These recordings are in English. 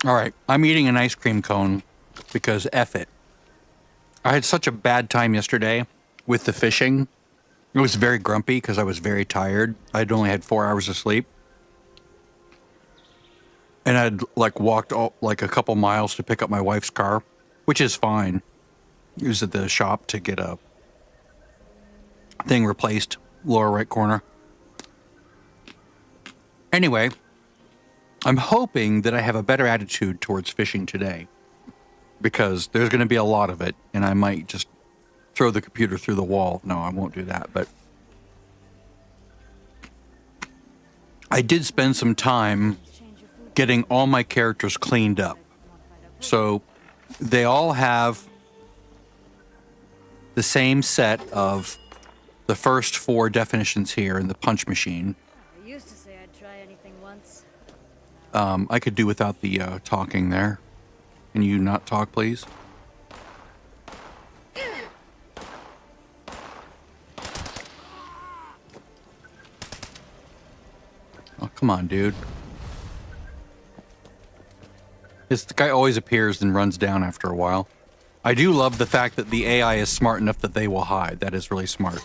All right, I'm eating an ice cream cone because F it. I had such a bad time yesterday with the fishing. I was very grumpy because I was very tired. I'd only had 4 hours of sleep. And I'd like walked like a couple miles to pick up my wife's car, which is fine. It was at the shop to get a thing replaced, lower right corner. Anyway, I'm hoping that I have a better attitude towards fishing today because there's going to be a lot of it, and I might just throw the computer through the wall. No, I won't do that, but I did spend some time getting all my characters cleaned up. So they all have the same set of the first 4 definitions here in the punch machine. I used to say I'd try anything once. I could do without the talking there. Can you not talk, please? Oh, come on, dude. This guy always appears and runs down after a while. I do love the fact that the AI is smart enough that they will hide. That is really smart.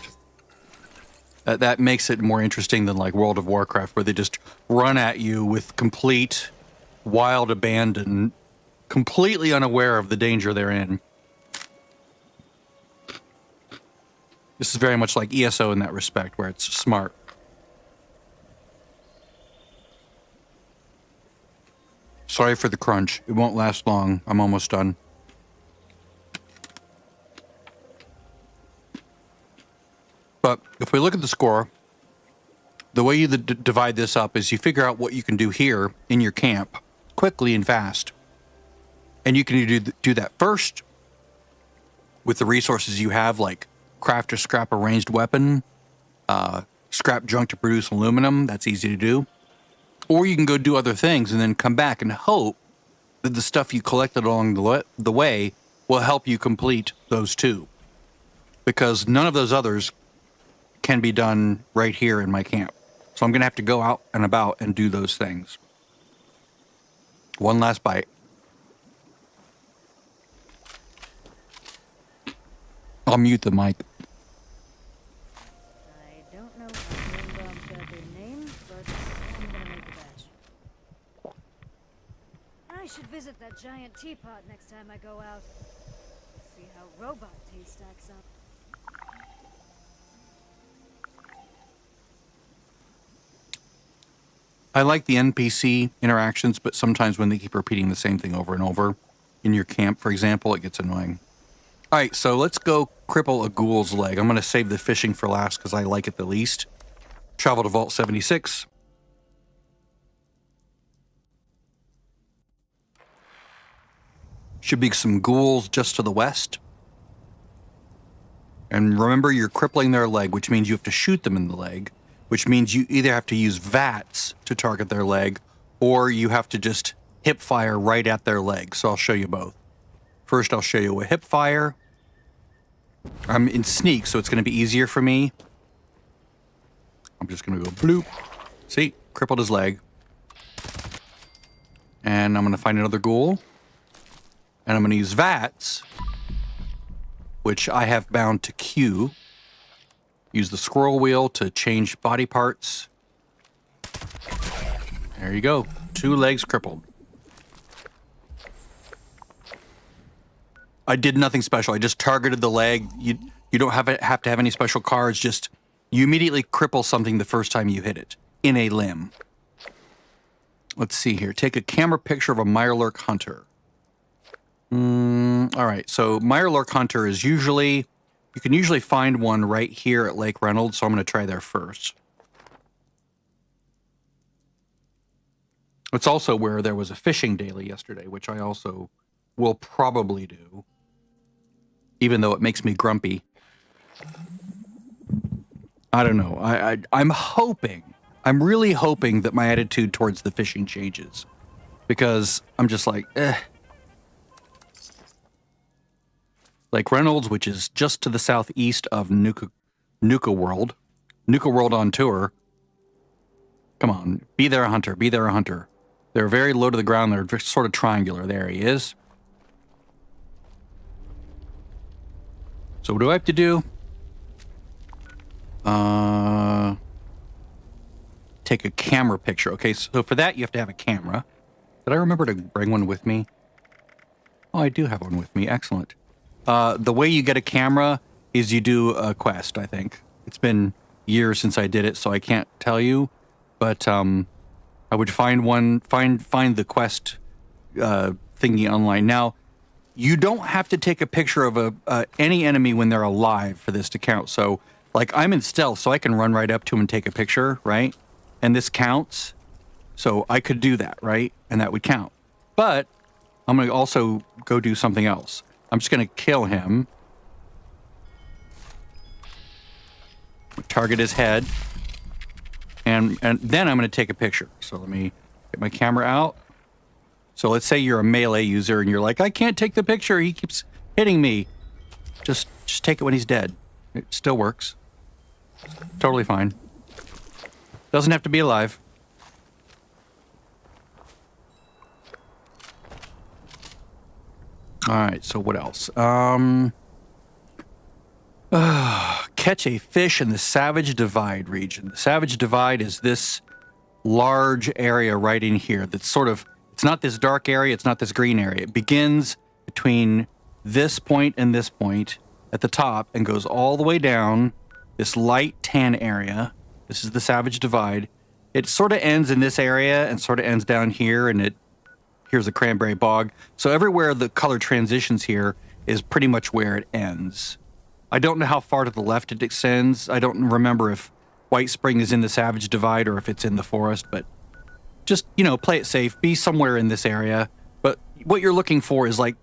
That makes it more interesting than like World of Warcraft, where they just run at you with complete wild abandon, completely unaware of the danger they're in. This is very much like ESO in that respect, where it's smart. Sorry for the crunch. It won't last long. I'm almost done. But if we look at the score, the way you divide this up is you figure out what you can do here in your camp quickly and fast. And you can do that first with the resources you have, like craft or scrap a ranged weapon, scrap junk to produce aluminum. That's easy to do. Or you can go do other things and then come back and hope that the stuff you collected along the way will help you complete those two. Because none of those others can be done right here in my camp. So I'm going to have to go out and about and do those things. One last bite. I'll mute the mic. I don't know how Moonbombs got their name, but I'm gonna make a batch. I should visit that giant teapot next time I go out. See how robot tea stacks up. I like the NPC interactions, but sometimes when they keep repeating the same thing over and over in your camp, for example, it gets annoying. All right, so let's go cripple a ghoul's leg. I'm going to save the fishing for last because I like it the least. Travel to Vault 76. Should be some ghouls just to the west. And remember, you're crippling their leg, which means you have to shoot them in the leg, which means you either have to use VATS to target their leg, or you have to just hip fire right at their leg. So I'll show you both. First, I'll show you a hip fire. I'm in sneak, so it's going to be easier for me. I'm just going to go bloop. See? Crippled his leg. And I'm going to find another ghoul. And I'm going to use VATS, which I have bound to Q. Use the scroll wheel to change body parts. There you go. 2 legs crippled. I did nothing special. I just targeted the leg. You don't have to have any special cards. Just you immediately cripple something the first time you hit it in a limb. Let's see here. Take a camera picture of a Mirelurk Hunter. All right. So Mirelurk Hunter is usually, you can usually find one right here at Lake Reynolds. So I'm going to try there first. It's also where there was a fishing daily yesterday, which I also will probably do, even though it makes me grumpy. I don't know. I'm hoping, I'm really hoping that my attitude towards the fishing changes, because I'm just like, Lake Reynolds, which is just to the southeast of Nuka World. Nuka World on tour. Come on, be there a hunter, be there a hunter. They're very low to the ground. They're just sort of triangular. There he is. So what do I have to do? Take a camera picture. Okay, so for that you have to have a camera. Did I remember to bring one with me? Oh, I do have one with me. Excellent. The way you get a camera is you do a quest, I think. It's been years since I did it, so I can't tell you. But I would find the quest thingy online. Now, you don't have to take a picture of any enemy when they're alive for this to count. So, like, I'm in stealth, so I can run right up to him and take a picture, right? And this counts. So I could do that, right? And that would count. But I'm going to also go do something else. I'm just going to kill him. Target his head. And then I'm going to take a picture. So let me get my camera out. So let's say you're a melee user and you're like, I can't take the picture. He keeps hitting me. Just take it when he's dead. It still works. Totally fine. Doesn't have to be alive. All right, so what else? Catch a fish in the Savage Divide region. The Savage Divide is this large area right in here that's sort of, it's not this dark area, it's not this green area. It begins between this point and this point at the top and goes all the way down this light tan area. This is the Savage Divide. It sort of ends in this area and sort of ends down here, and here's the Cranberry Bog. So everywhere the color transitions here is pretty much where it ends. I don't know how far to the left it extends. I don't remember if White Spring is in the Savage Divide or if it's in the forest, but just, play it safe. Be somewhere in this area. But what you're looking for is like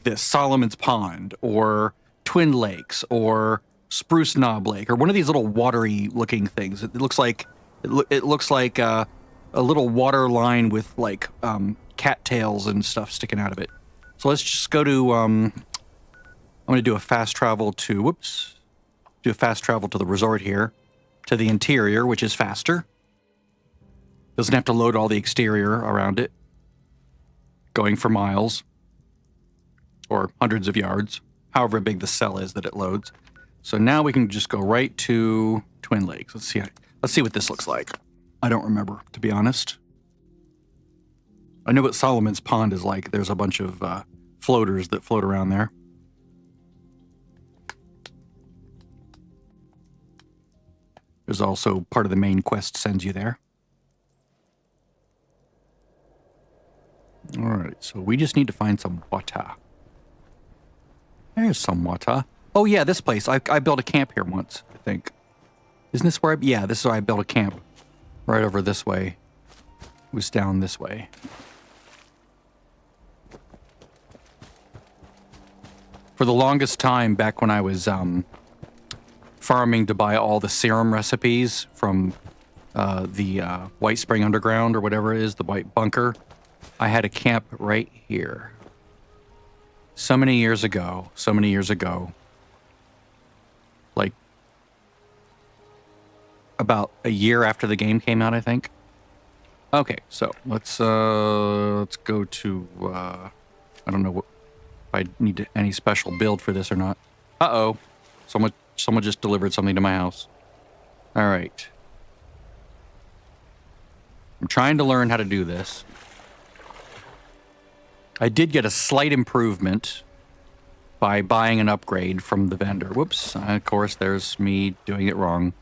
this, Solomon's Pond or Twin Lakes or Spruce Knob Lake or one of these little watery looking things. It looks like a little water line with like cattails and stuff sticking out of it. So let's just go to I'm going to do a fast travel to the resort here, to the interior, which is faster. Doesn't have to load all the exterior around it, going for miles or hundreds of yards, however big the cell is that it loads. So now we can just go right to Twin Lakes. Let's see what this looks like. I don't remember, to be honest. I know what Solomon's Pond is like. There's a bunch of floaters that float around there. There's also part of the main quest sends you there. All right, so we just need to find some water. There's some water. Oh yeah, this place. I built a camp here once, I think. Isn't this where yeah, this is where I built a camp. Right over this way. It was down this way. For the longest time, back when I was farming to buy all the serum recipes from the White Spring Underground or whatever it is, the White Bunker, I had a camp right here. So many years ago, like about a year after the game came out, I think. Okay, so let's go to I don't know if I need any special build for this or not. Uh-oh. Someone just delivered something to my house. All right. I'm trying to learn how to do this. I did get a slight improvement by buying an upgrade from the vendor. Whoops. Of course, there's me doing it wrong.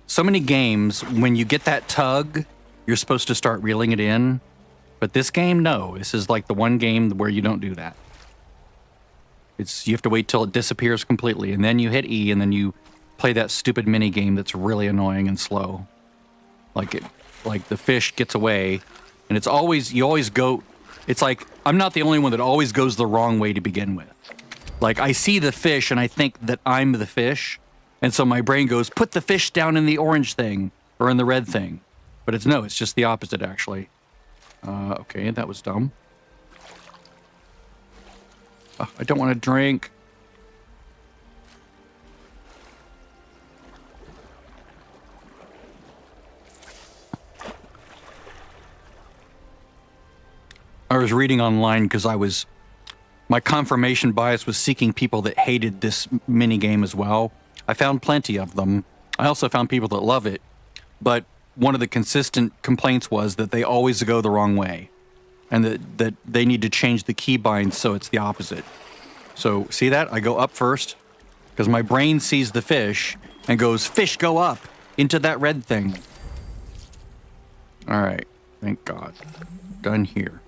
So many games, when you get that tug, you're supposed to start reeling it in. But this game, no. This is like the one game where you don't do that. You have to wait till it disappears completely, and then you hit E, and then you play that stupid mini game that's really annoying and slow. Like the fish gets away, and you always go. It's like I'm not the only one that always goes the wrong way to begin with. Like I see the fish, and I think that I'm the fish, and so my brain goes, put the fish down in the orange thing or in the red thing, but it's just the opposite actually. Okay, that was dumb. I don't want to drink. was reading online because my confirmation bias was seeking people that hated this mini game as well. I found plenty of them. I also found people that love it, but one of the consistent complaints was that they always go the wrong way, and that they need to change the keybind so it's the opposite. So see that? I go up first because my brain sees the fish and goes, fish, go up into that red thing. All right, thank God. Done here.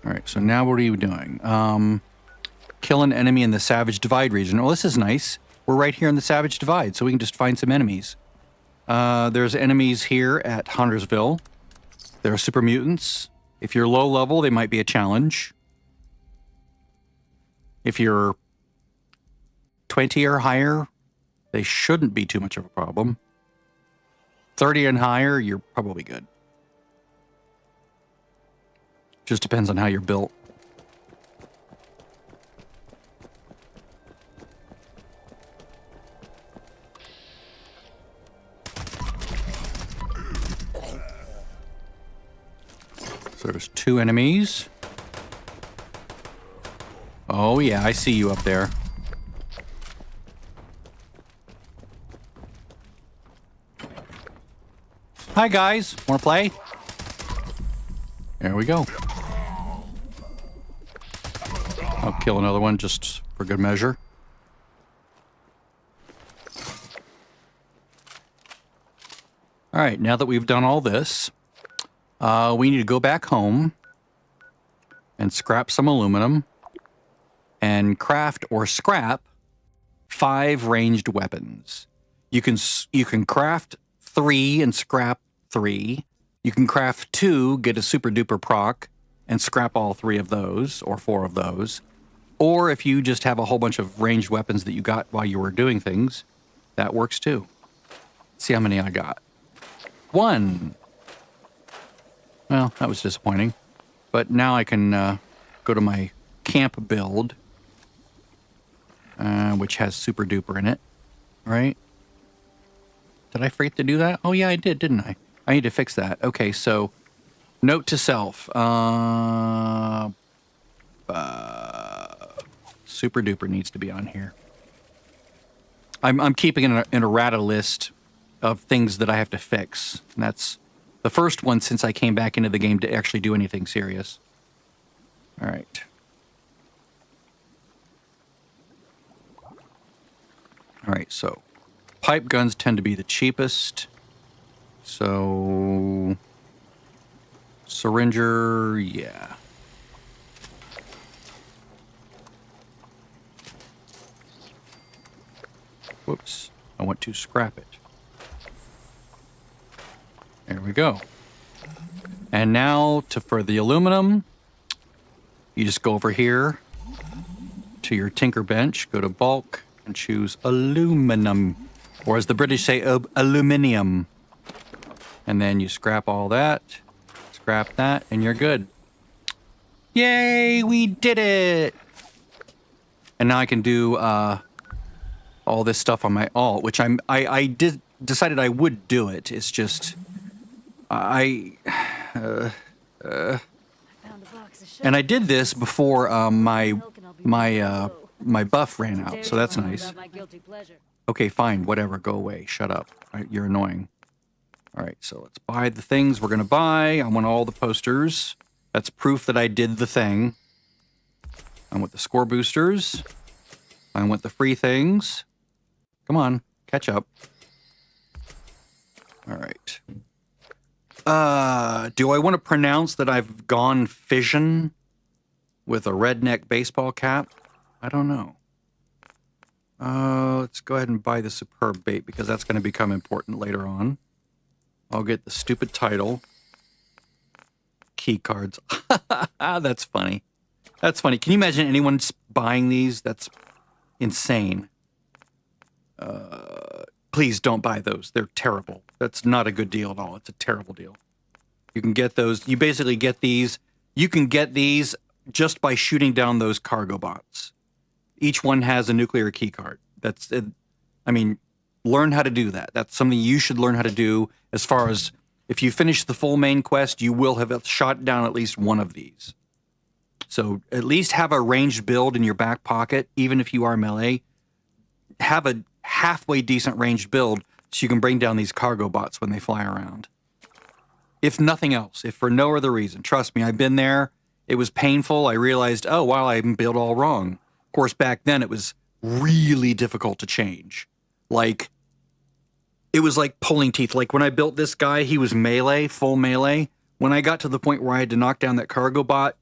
All right, so now what are you doing? Kill an enemy in the Savage Divide region. Oh, this is nice. We're right here in the Savage Divide, so we can just find some enemies. There's enemies here at Huntersville. There are super mutants. If you're low level, they might be a challenge. If you're 20 or higher, they shouldn't be too much of a problem. 30 and higher, you're probably good. Just depends on how you're built. So there's 2 enemies. Oh yeah, I see you up there. Hi guys, wanna play? There we go. I'll kill another one just for good measure. All right, now that we've done all this, we need to go back home and scrap some aluminum and craft or scrap 5 ranged weapons. You can craft 3 and scrap 3. You can craft 2, get a super duper proc, and scrap all 3 of those or 4 of those. Or if you just have a whole bunch of ranged weapons that you got while you were doing things, that works too. Let's see how many I got. 1. Well, that was disappointing. But now I can go to my camp build, which has super duper in it, right? Did I forget to do that? Oh yeah, I did, didn't I? I need to fix that. Okay, so note to self. Super duper needs to be on here. I'm keeping an errata list of things that I have to fix. And that's the first one since I came back into the game to actually do anything serious. All right. All right, so pipe guns tend to be the cheapest. So syringer, yeah. Whoops, I want to scrap it. There we go. And now for the aluminum, you just go over here to your tinker bench, go to bulk, and choose aluminum. Or as the British say, aluminium. And then you scrap all that, scrap that, and you're good. Yay, we did it! And now I can do all this stuff on my alt, which I decided I would do it. It's just and I did this before my buff ran out, so that's nice. Okay, fine, whatever, go away, shut up. You're annoying. All right, so let's buy the things we're gonna buy. I want all the posters. That's proof that I did the thing. I want the score boosters. I want the free things. Come on, catch up. All right. Do I want to pronounce that I've gone fission with a redneck baseball cap? I don't know. Let's go ahead and buy the superb bait because that's going to become important later on. I'll get the stupid title. Key cards. That's funny. That's funny. Can you imagine anyone buying these? That's insane. Please don't buy those. They're terrible. That's not a good deal at all. It's a terrible deal. You can get those. You basically get these. You can get these just by shooting down those cargo bots. Each one has a nuclear key card. That's it. I mean, learn how to do that. That's something you should learn how to do as far as If you finish the full main quest, you will have shot down at least one of these. So at least have a ranged build in your back pocket, even if you are melee. Have a halfway decent ranged build so you can bring down these cargo bots when they fly around. If nothing else, if for no other reason. Trust me, I've been there. It was painful. I realized, oh, wow, I built all wrong. Of course, back then it was really difficult to change. Like, it was like pulling teeth. Like when I built this guy, he was melee, full melee. When I got to the point where I had to knock down that cargo bot,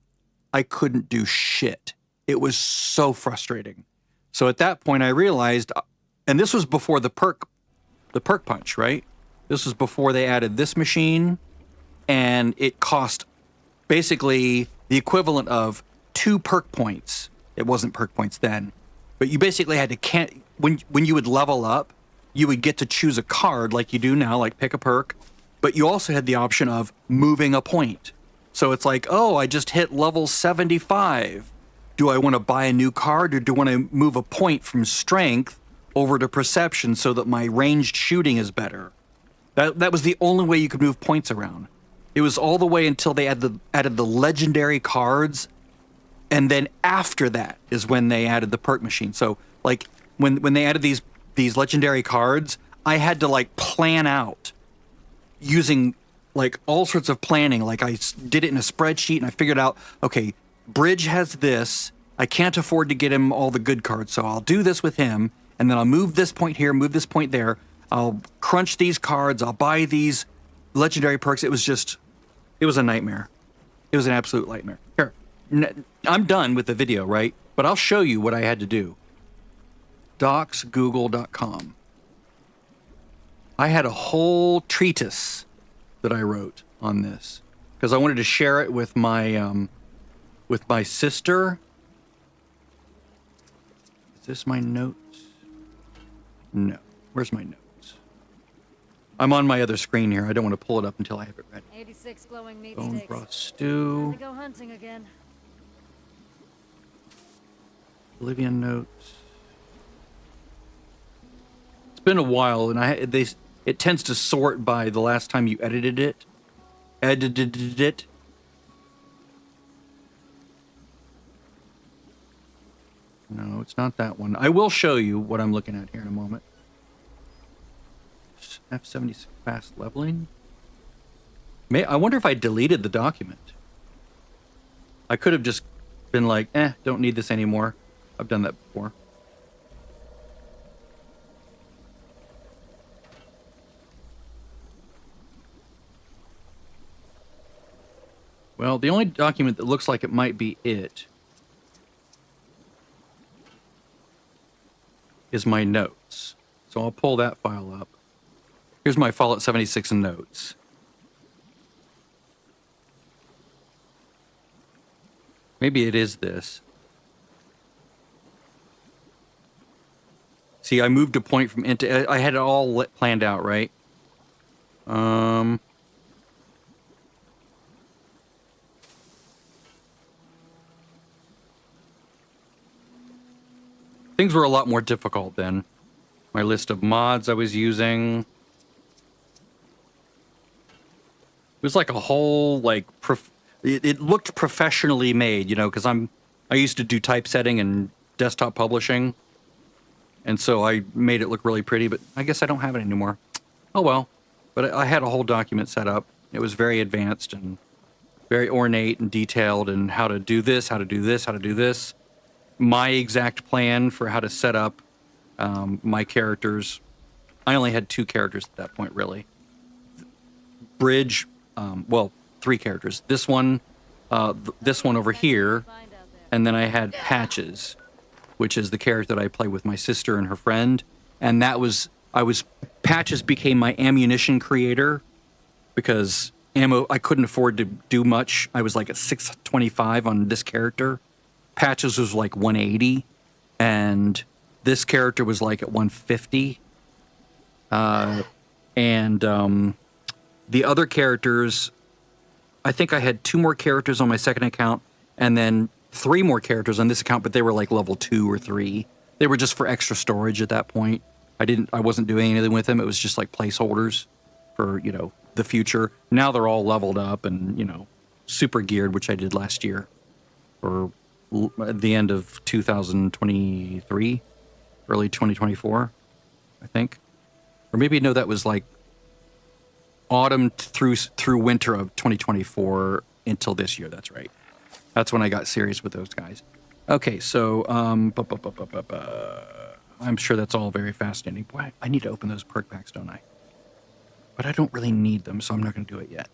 I couldn't do shit. It was so frustrating. So at that point I realized, and this was before the perk punch, right? This was before they added this machine, and it cost basically the equivalent of 2 perk points. It wasn't perk points then, but you basically had to when you would level up, you would get to choose a card like you do now, like pick a perk, but you also had the option of moving a point. So it's like, oh, I just hit level 75. Do I want to buy a new card, or do I want to move a point from strength over to perception so that my ranged shooting is better? That was the only way you could move points around. It was all the way until they added the legendary cards, and then after that is when they added the perk machine. So like when they added these legendary cards, I had to like plan out using like all sorts of planning. Like I did it in a spreadsheet, and I figured out, okay, Bridge has this. I can't afford to get him all the good cards, so I'll do this with him, and then I'll move this point here, move this point there. I'll crunch these cards. I'll buy these legendary perks. It was a nightmare. It was an absolute nightmare. Here, I'm done with the video, right? But I'll show you what I had to do. docsgoogle.com. I had a whole treatise that I wrote on this because I wanted to share it with my sister. Is this my notes? No. Where's my notes? I'm on my other screen here. I don't want to pull it up until I have it ready. 86 glowing meat Bone steaks. broth stew. Time to go hunting again. Bolivian notes. It's been a while, and it tends to sort by the last time you edited it. No, it's not that one. I will show you what I'm looking at here in a moment. F76 fast leveling. I wonder if I deleted the document. I could have just been like, don't need this anymore. I've done that before. Well, the only document that looks like it might be it is my notes. So I'll pull that file up. Here's my Fallout 76 notes. Maybe it is this. See, I moved a point from into. I had it all planned out, right? Things were a lot more difficult then. My list of mods I was using. It was like a whole, like, it looked professionally made, you know, because I used to do typesetting and desktop publishing. And so I made it look really pretty, but I guess I don't have it anymore. Oh well. But I had a whole document set up. It was very advanced and very ornate and detailed, and how to do this, how to do this, how to do this. My exact plan for how to set up my characters. I only had 2 characters at that point, really. Bridge, well, 3 characters. This one over here, and then I had Patches, which is the character that I play with my sister and her friend. And Patches became my ammunition creator because I couldn't afford to do much. I was like at 625 on this character. Patches was like 180, and this character was like at 150. The other characters, I think I had 2 more characters on my second account, and then 3 more characters on this account, but they were like level 2 or 3. They were just for extra storage at that point. I wasn't doing anything with them. It was just like placeholders for, you know, the future. Now they're all leveled up and, you know, super geared, which I did last year, or at the end of 2023, early 2024, I think. Or maybe, no, that was like autumn through winter of 2024 until this year. That's right. That's when I got serious with those guys. Okay, so I'm sure that's all very fascinating. Boy, I need to open those perk packs, don't I? But I don't really need them, so I'm not going to do it yet.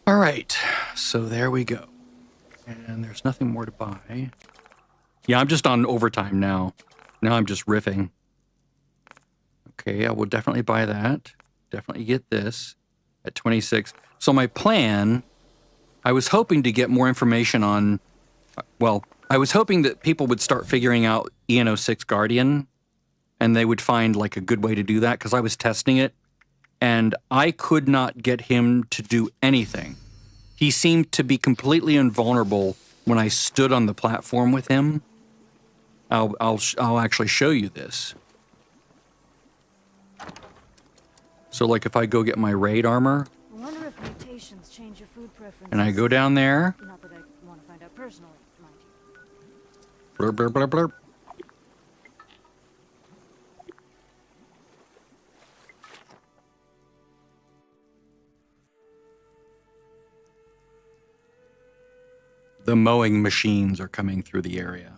All right, so there we go. And there's nothing more to buy. Yeah, I'm just on overtime now. Now I'm just riffing. Okay, I will definitely buy that. Definitely get this at 26. So my plan, I was hoping to get more information on, well, I was hoping that people would start figuring out EN06 Guardian, and they would find like a good way to do that, because I was testing it, and I could not get him to do anything. He seemed to be completely invulnerable when I stood on the platform with him. I'll actually show you this. So like if I go get my raid armor, I wonder if mutations change your food preferences. and I go down there, Not that I want to find out personally, mind you. blurb, blurb, blurb, blurb. The mowing machines are coming through the area.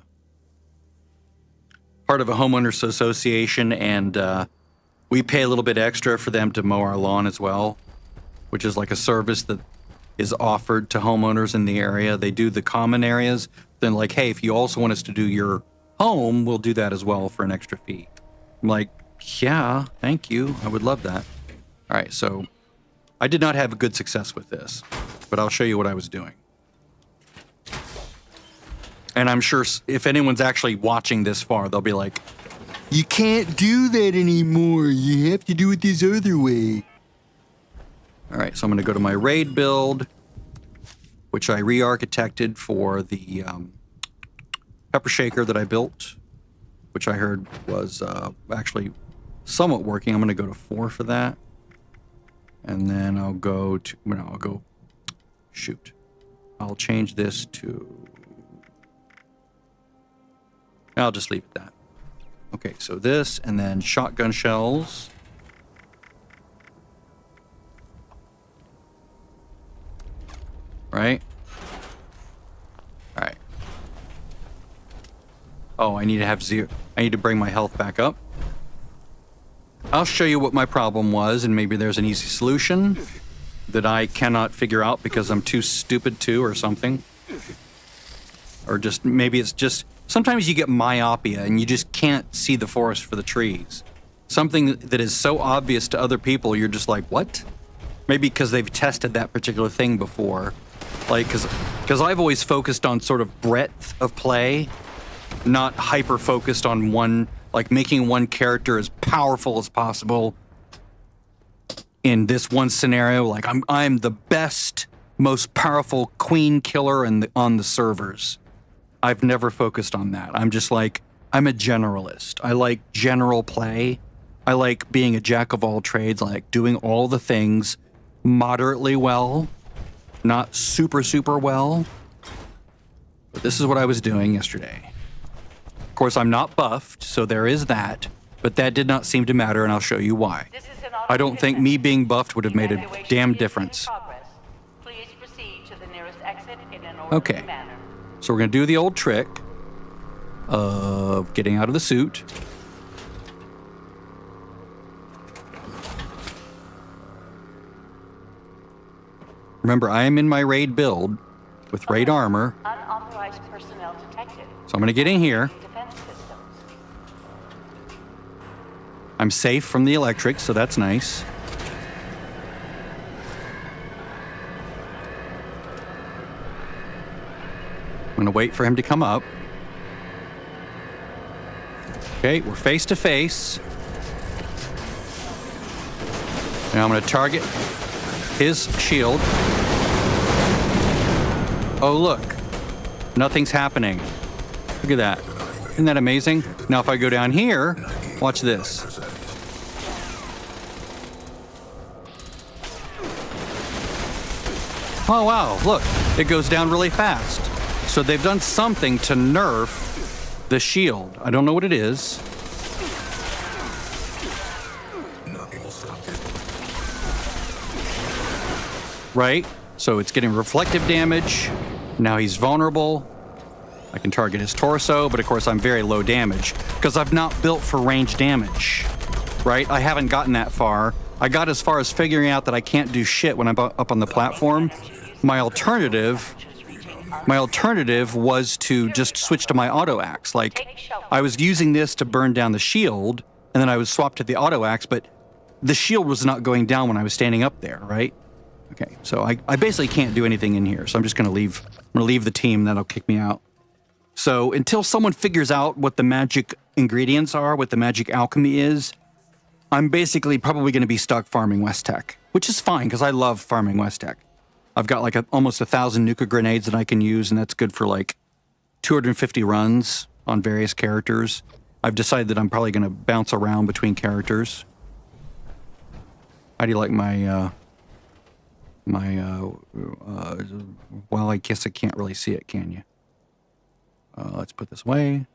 Part of a homeowners association, and we pay a little bit extra for them to mow our lawn as well, which is like a service that is offered to homeowners in the area. They do the common areas. Then like, hey, if you also want us to do your home, we'll do that as well for an extra fee. I'm like, yeah, thank you. I would love that. All right, so I did not have a good success with this, but I'll show you what I was doing. And I'm sure if anyone's actually watching this far, they'll be like, you can't do that anymore. You have to do it this other way. All right, so I'm going to go to my raid build, which I re-architected for the pepper shaker that I built, which I heard was actually somewhat working. I'm going to go to 4 for that. And then I'll go to, I'll change this to, I'll just leave it that. Okay, so this, and then shotgun shells. Right? All right. Oh, I need to have 0. I need to bring my health back up. I'll show you what my problem was, and maybe there's an easy solution that I cannot figure out because I'm too stupid to, or something. Or just, maybe it's just, sometimes you get myopia and you just can't see the forest for the trees. Something that is so obvious to other people, you're just like, what? Maybe because they've tested that particular thing before. Like, because I've always focused on sort of breadth of play, not hyper-focused on one, like making one character as powerful as possible. In this one scenario, like I'm the best, most powerful queen killer on the servers. I've never focused on that. I'm just like, I'm a generalist. I like general play. I like being a jack of all trades, like doing all the things moderately well, not super, super well. But this is what I was doing yesterday. Of course, I'm not buffed, so there is that, but that did not seem to matter, and I'll show you why. I don't think me being buffed would have made a damn difference. Please proceed to the nearest exit in an orderly manner. So we're going to do the old trick of getting out of the suit. Remember, I am in my raid build with raid armor. Unauthorized personnel detected. So I'm going to get in here. Defense systems. I'm safe from the electric, so that's nice. I'm going to wait for him to come up. Okay, we're face to face. Now I'm going to target his shield. Oh, look. Nothing's happening. Look at that. Isn't that amazing? Now if I go down here, watch this. Oh, wow, look, it goes down really fast. So they've done something to nerf the shield. I don't know what it is. Right? So it's getting reflective damage. Now he's vulnerable. I can target his torso, but of course I'm very low damage because I've not built for range damage, right? I haven't gotten that far. I got as far as figuring out that I can't do shit when I'm up on the platform. My alternative was to just switch to my auto axe. Like, I was using this to burn down the shield, and then I was swapped to the auto axe, but the shield was not going down when I was standing up there, right? Okay, so I basically can't do anything in here, so I'm just gonna leave. I'm gonna leave the team, that'll kick me out. So until someone figures out what the magic ingredients are, what the magic alchemy is, I'm basically probably gonna be stuck farming West Tech, which is fine, because I love farming West Tech. I've got like almost 1,000 nuka grenades that I can use, and that's good for like 250 runs on various characters. I've decided that I'm probably gonna bounce around between characters. How do you like my, well, I guess I can't really see it, can you? Let's put this away.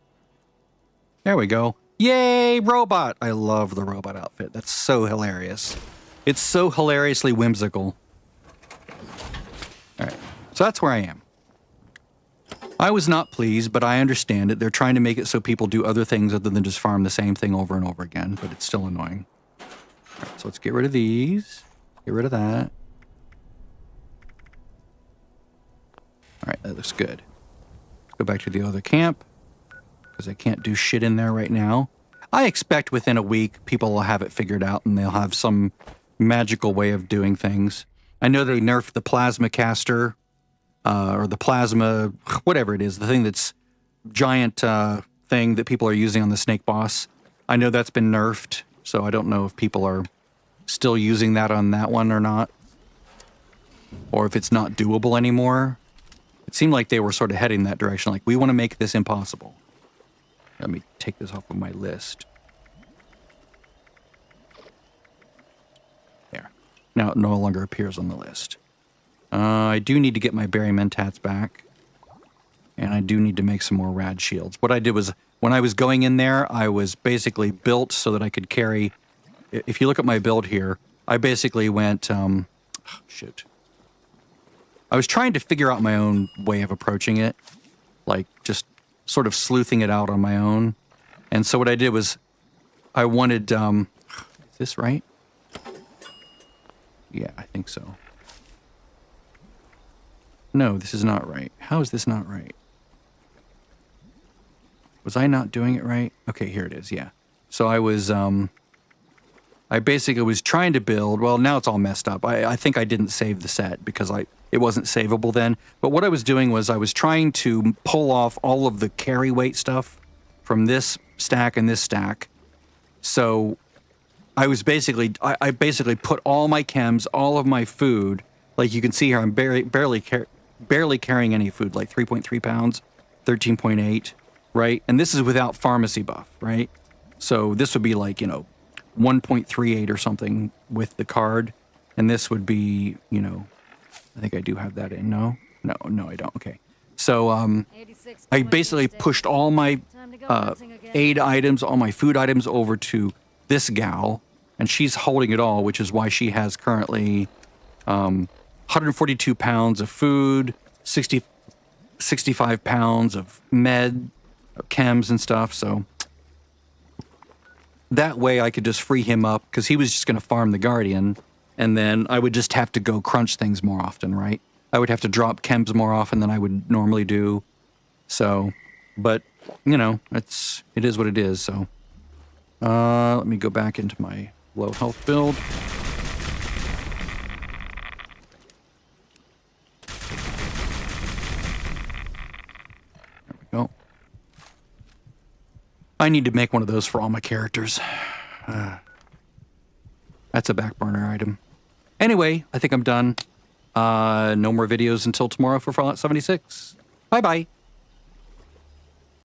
There we go. Yay, robot! I love the robot outfit. That's so hilarious. It's so hilariously whimsical. All right, so that's where I am. I was not pleased, but I understand it. They're trying to make it so people do other things other than just farm the same thing over and over again, but it's still annoying. All right, so let's get rid of these. Get rid of that. All right, that looks good. Go back to the other camp, because I can't do shit in there right now. I expect within a week, people will have it figured out and they'll have some magical way of doing things. I know they nerfed the plasma caster, or the plasma, whatever it is, the thing that's giant thing that people are using on the snake boss. I know that's been nerfed, so I don't know if people are still using that on that one or not, or if it's not doable anymore. It seemed like they were sort of heading that direction, like, we want to make this impossible. Let me take this off of my list. There. Now it no longer appears on the list. I do need to get my berry mentats back. And I do need to make some more rad shields. What I did was, when I was going in there, I was basically built so that I could carry... If you look at my build here, I basically went... shoot. I was trying to figure out my own way of approaching it, like just sort of sleuthing it out on my own. And so what I did was I wanted, is this right? Yeah, I think so. No, this is not right. How is this not right? Was I not doing it right? Okay, here it is, yeah. So I was, I basically was trying to build, well, now it's all messed up. I think I didn't save the set because it wasn't savable then. But what I was doing was I was trying to pull off all of the carry weight stuff from this stack and this stack. So I was basically, I basically put all my chems, all of my food, like you can see here, I'm barely carrying any food, like 3.3 pounds, 13.8, right? And this is without pharmacy buff, right? So this would be like, 1.38 or something with the card. And this would be, I think I do have that in. No, I don't. Okay. So I basically pushed all my aid items, all my food items over to this gal, and she's holding it all, which is why she has currently 142 pounds of food, 65 pounds of chems and stuff. So that way I could just free him up because he was just going to farm the Guardian. And then I would just have to go crunch things more often, right? I would have to drop chems more often than I would normally do. So, but, it is what it is, so. Let me go back into my low health build. There we go. I need to make one of those for all my characters. That's a back burner item. Anyway, I think I'm done. No more videos until tomorrow for Fallout 76. Bye-bye.